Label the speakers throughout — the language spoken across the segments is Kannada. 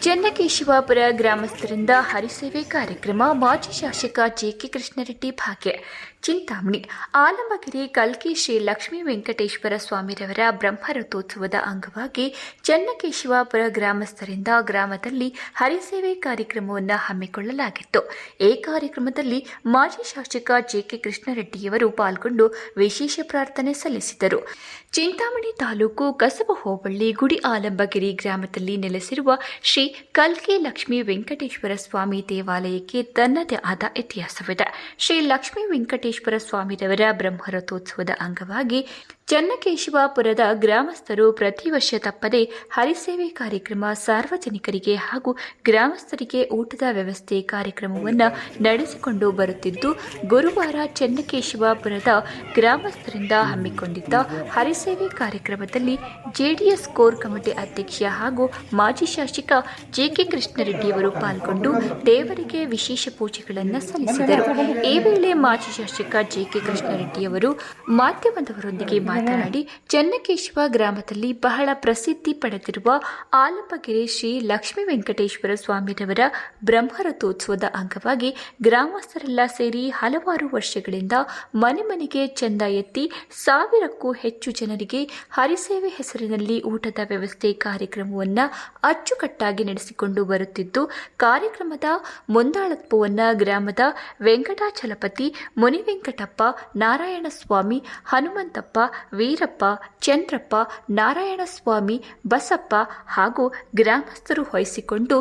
Speaker 1: ಚೆನ್ನಕೇಶವಾಪುರ ಗ್ರಾಮಸ್ಥರಿಂದ ಹರಿಸೇವೆ ಕಾರ್ಯಕ್ರಮ. ಮಾಜಿ ಶಾಸಕ ಜೆಕೆ ಕೃಷ್ಣರೆಡ್ಡಿ ಭಾಗ್ಯ. ಚಿಂತಾಮಣಿ ಆಲಮಗಿರಿ ಕಲ್ಕಿ ಶ್ರೀ ಲಕ್ಷ್ಮೀ ವೆಂಕಟೇಶ್ವರ ಸ್ವಾಮಿರವರ ಬ್ರಹ್ಮರಥೋತ್ಸವದ ಅಂಗವಾಗಿ ಚೆನ್ನಕೇಶವಾಪುರ ಗ್ರಾಮಸ್ಥರಿಂದ ಗ್ರಾಮದಲ್ಲಿ ಹರಿಸೇವೆ ಕಾರ್ಯಕ್ರಮವನ್ನು ಹಮ್ಮಿಕೊಳ್ಳಲಾಗಿತ್ತು. ಈ ಕಾರ್ಯಕ್ರಮದಲ್ಲಿ ಮಾಜಿ ಶಾಸಕ ಜೆಕೆ ಕೃಷ್ಣರೆಡ್ಡಿಯವರು ಪಾಲ್ಗೊಂಡು ವಿಶೇಷ ಪ್ರಾರ್ಥನೆ ಸಲ್ಲಿಸಿದರು. ಚಿಂತಾಮಣಿ ತಾಲೂಕು ಕಸಬ ಹೋಬಳಿ ಗುಡಿ ಆಲಂಬಗಿರಿ ಗ್ರಾಮದಲ್ಲಿ ನೆಲೆಸಿರುವ ಶ್ರೀ ಕಲ್ಕಿ ಲಕ್ಷ್ಮೀ ವೆಂಕಟೇಶ್ವರ ಸ್ವಾಮಿ ದೇವಾಲಯಕ್ಕೆ ತನ್ನದೇ ಆದ ಇತಿಹಾಸವಿದೆ. ಶ್ರೀ ಲಕ್ಷ್ಮೀ ವೆಂಕಟೇಶ್ವರ ಸ್ವಾಮಿರವರ ಬ್ರಹ್ಮರಥೋತ್ಸವದ ಅಂಗವಾಗಿ ಚೆನ್ನಕೇಶವಾಪುರದ ಗ್ರಾಮಸ್ಥರು ಪ್ರತಿ ವರ್ಷ ತಪ್ಪದೆ ಹರಿಸೇವೆ ಕಾರ್ಯಕ್ರಮ, ಸಾರ್ವಜನಿಕರಿಗೆ ಹಾಗೂ ಗ್ರಾಮಸ್ಥರಿಗೆ ಊಟದ ವ್ಯವಸ್ಥೆ ಕಾರ್ಯಕ್ರಮವನ್ನು ನಡೆಸಿಕೊಂಡು ಬರುತ್ತಿದ್ದು, ಗುರುವಾರ ಚೆನ್ನಕೇಶವಾಪುರದ ಗ್ರಾಮಸ್ಥರಿಂದ ಹಮ್ಮಿಕೊಂಡಿದ್ದ ಹರಿಸೇವೆ ಕಾರ್ಯಕ್ರಮದಲ್ಲಿ ಜೆಡಿಎಸ್ ಕೋರ್ ಕಮಿಟಿ ಅಧ್ಯಕ್ಷ ಹಾಗೂ ಮಾಜಿ ಶಾಸಕ ಜೆಕೆ ಕೃಷ್ಣರೆಡ್ಡಿಯವರು ಪಾಲ್ಗೊಂಡು ದೇವರಿಗೆ ವಿಶೇಷ ಪೂಜೆಗಳನ್ನು ಸಲ್ಲಿಸಿದರು. ಈ ವೇಳೆ ಮಾಜಿ ಶಾಸಕ ಜೆಕೆ ಕೃಷ್ಣರೆಡ್ಡಿಯವರು ಮಾಧ್ಯಮದವರೊಂದಿಗೆ ಮಾತನಾಡಿ, ಚೆನ್ನಕೇಶವ ಗ್ರಾಮದಲ್ಲಿ ಬಹಳ ಪ್ರಸಿದ್ಧಿ ಪಡೆದಿರುವ ಆಲಂಬಗಿರಿ ಶ್ರೀ ಲಕ್ಷ್ಮೀ ವೆಂಕಟೇಶ್ವರ ಸ್ವಾಮಿರವರ ಬ್ರಹ್ಮರಥೋತ್ಸವದ ಅಂಗವಾಗಿ ಗ್ರಾಮಸ್ಥರೆಲ್ಲ ಸೇರಿ ಹಲವಾರು ವರ್ಷಗಳಿಂದ ಮನೆ ಮನೆಗೆ ಚಂದ ಎತ್ತಿ ಸಾವಿರಕ್ಕೂ ಹೆಚ್ಚು ಜನರಿಗೆ ಹರಿಸೇವೆ ಹೆಸರಿನಲ್ಲಿ ಊಟದ ವ್ಯವಸ್ಥೆ ಕಾರ್ಯಕ್ರಮವನ್ನು ಅಚ್ಚುಕಟ್ಟಾಗಿ ನಡೆಸಿಕೊಂಡು ಬರುತ್ತಿದ್ದು, ಕಾರ್ಯಕ್ರಮದ ಮುಂದಾಳತ್ವವನ್ನು ಗ್ರಾಮದ ವೆಂಕಟಾಚಲಪತಿ, ಮುನಿವೆಂಕಟಪ್ಪ, ನಾರಾಯಣಸ್ವಾಮಿ, ಹನುಮಂತಪ್ಪ, ವೀರಪ್ಪ, ಚಂದ್ರಪ್ಪ, ನಾರಾಯಣಸ್ವಾಮಿ, ಬಸಪ್ಪ ಹಾಗೂ ಗ್ರಾಮಸ್ಥರು ವಹಿಸಿಕೊಂಡು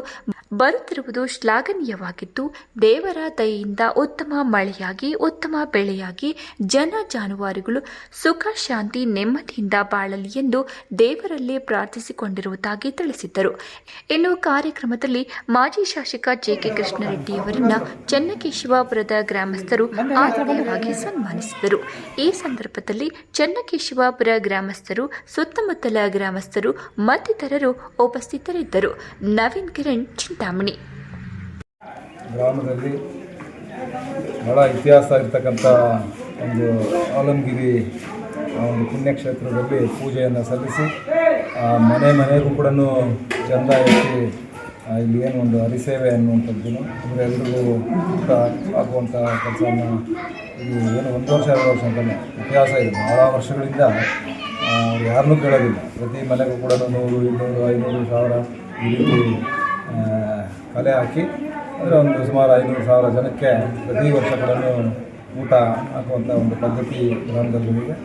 Speaker 1: ಬರುತ್ತಿರುವುದು ಶ್ಲಾಘನೀಯವಾಗಿದ್ದು, ದೇವರ ದಯೆಯಿಂದ ಉತ್ತಮ ಮಳೆಯಾಗಿ ಉತ್ತಮ ಬೆಳೆಯಾಗಿ ಜನ ಜಾನುವಾರುಗಳು ಸುಖ ಶಾಂತಿ ನೆಮ್ಮದಿಯಿಂದ ಬಾಳಲಿ ಎಂದು ದೇವರಲ್ಲಿ ಪ್ರಾರ್ಥಿಸಿಕೊಂಡಿರುವುದಾಗಿ ತಿಳಿಸಿದ್ದರು. ಇನ್ನು ಕಾರ್ಯಕ್ರಮದಲ್ಲಿ ಮಾಜಿ ಶಾಸಕ ಜೆಕೆ ಕೃಷ್ಣರೆಡ್ಡಿಯವರನ್ನ ಚೆನ್ನಕೇಶವಾಪುರದ ಗ್ರಾಮಸ್ಥರು ಆತ್ಮೀಯವಾಗಿ ಸನ್ಮಾನಿಸಿದರು. ಈ ಸಂದರ್ಭದಲ್ಲಿ ಚೆನ್ನಕೇಶವಾಪುರ ಗ್ರಾಮಸ್ಥರು, ಸುತ್ತಮುತ್ತಲ ಗ್ರಾಮಸ್ಥರು ಮತ್ತಿತರರು ಉಪಸ್ಥಿತರಿದ್ದರು. ನವೀನ್ ಕಿರಣ್, ಚಿಂತಾಮಣಿ.
Speaker 2: ಗ್ರಾಮದಲ್ಲಿ ಬಹಳ ಇತಿಹಾಸ ಇರ್ತಕ್ಕಂಥ ಒಂದು ಆಲಂಗಿರಿ ಒಂದು ಪುಣ್ಯಕ್ಷೇತ್ರದಲ್ಲಿ ಪೂಜೆಯನ್ನು ಸಲ್ಲಿಸಿ ಮನೆ ಮನೆಗೂ ಕೂಡ ಚಂದ ಎತ್ತಿ ಇಲ್ಲಿ ಏನು ಒಂದು ಹರಿಸೇವೆ ಅನ್ನುವಂಥದ್ದು ಅಂದರೆ ಎಲ್ರಿಗೂ ಊಟ ಆಗುವಂಥ ಕೆಲಸವನ್ನು ಇದು ಏನು 1 ವರ್ಷ 2 ವರ್ಷ ಅಂತಲೇ ಇತಿಹಾಸ ಇದೆ. ಭಾಳ ವರ್ಷಗಳಿಂದ ಯಾರನ್ನೂ ಕೇಳೋದಿಲ್ಲ. ಪ್ರತಿ ಮನೆಗೂ ಕೂಡ 100, 200, 500, 1000 ಈ ರೀತಿ ಕಲೆ ಹಾಕಿ ಅಂದರೆ ಒಂದು ಸುಮಾರು 500,000 ಜನಕ್ಕೆ ಪ್ರತಿ ವರ್ಷ ಕೂಡ ಊಟ ಹಾಕುವಂಥ ಒಂದು ಪದ್ಧತಿ ಗ್ರಾಮದಲ್ಲಿ ಇದೆ.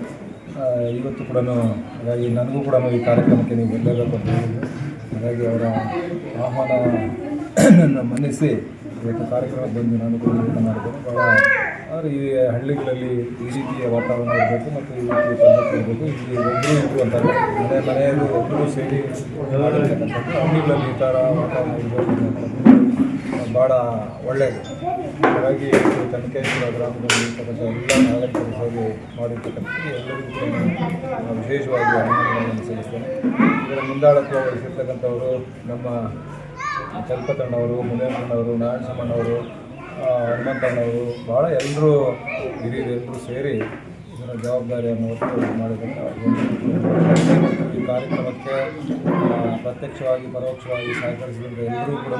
Speaker 2: ಇವತ್ತು ಕೂಡ ಹಾಗಾಗಿ ನನಗೂ ಕೂಡ ಈ ಕಾರ್ಯಕ್ರಮಕ್ಕೆ ನೀವು ಬರಲೇಬೇಕು ಅಂತ ಹೇಳಿದ್ರು. ಹಾಗಾಗಿ ಅವರ ಆಹ್ವಾನವನ್ನು ಮನ್ನಿಸಿ ಇವತ್ತು ಕಾರ್ಯಕ್ರಮಕ್ಕೆ ಬಂದು ನಾನು ಕೂಡ ಊಟ ಮಾಡಿದ್ದೇನೆ. ಭಾಳ ಆದರೆ ಈ ಹಳ್ಳಿಗಳಲ್ಲಿ ಈ ರೀತಿಯ ವಾತಾವರಣ ಇರಬೇಕು ಮತ್ತು ಈ ರೀತಿಯ ಪದ್ಧತಿ ಇರಬೇಕು. ಇಲ್ಲಿ ಒಬ್ಬರು ಇದ್ರು ಅಂತ ಮನೆಯಲ್ಲೂ ಒಬ್ಬರು ಸೇರಿ ಮಾಡಿರ್ತಕ್ಕಂಥದ್ದು ಹಳ್ಳಿಗಳಲ್ಲಿ ಈ ಥರ ವಾತಾವರಣ ಇರಬೇಕು ಅನ್ನೋದು ಭಾಳ ಒಳ್ಳೆಯದು. ಹಾಗಾಗಿ ಚೆನ್ನಕೇಶವ ಗ್ರಾಮದಲ್ಲಿ ಇರ್ತಕ್ಕಂಥ ಎಲ್ಲ ನಾಗರಿಕರ ಸೇವೆ ಮಾಡಿರ್ತಕ್ಕಂಥದ್ದು ಎಲ್ಲರಿಗೂ ಕೂಡ ವಿಶೇಷವಾಗಿ ಅಭಿನಂದನೆಗಳನ್ನು ಸಲ್ಲಿಸ್ತೇನೆ. ಇದರ ಮುಂದಾಳತ್ವ ವಹಿಸಿರ್ತಕ್ಕಂಥವರು ನಮ್ಮ ಚಲಪತಣ್ಣವರು, ಮುನಿಯಣ್ಣನವರು, ನಾರಾಯಣಸ್ವಾಮಣ್ಣವರು, ಹನುಮಂತಣ್ಣವರು ಭಾಳ ಎಲ್ಲರೂ ಹಿರಿಯರೆಲ್ಲರೂ ಸೇರಿ ಇದರ ಜವಾಬ್ದಾರಿಯನ್ನು ಹೊತ್ತು ಮಾಡಿದ್ದಾರೆ. ಈ ಕಾರ್ಯಕ್ರಮಕ್ಕೆ ಪ್ರತ್ಯಕ್ಷವಾಗಿ ಪರೋಕ್ಷವಾಗಿ ಸಹಕರಿಸಿದಂಥ ಎಲ್ಲರೂ ಕೂಡ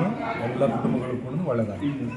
Speaker 2: ಎಲ್ಲ ಕುಟುಂಬಗಳು ಕೂಡ ಒಳ್ಳೆಯದಾಗಿದೆ.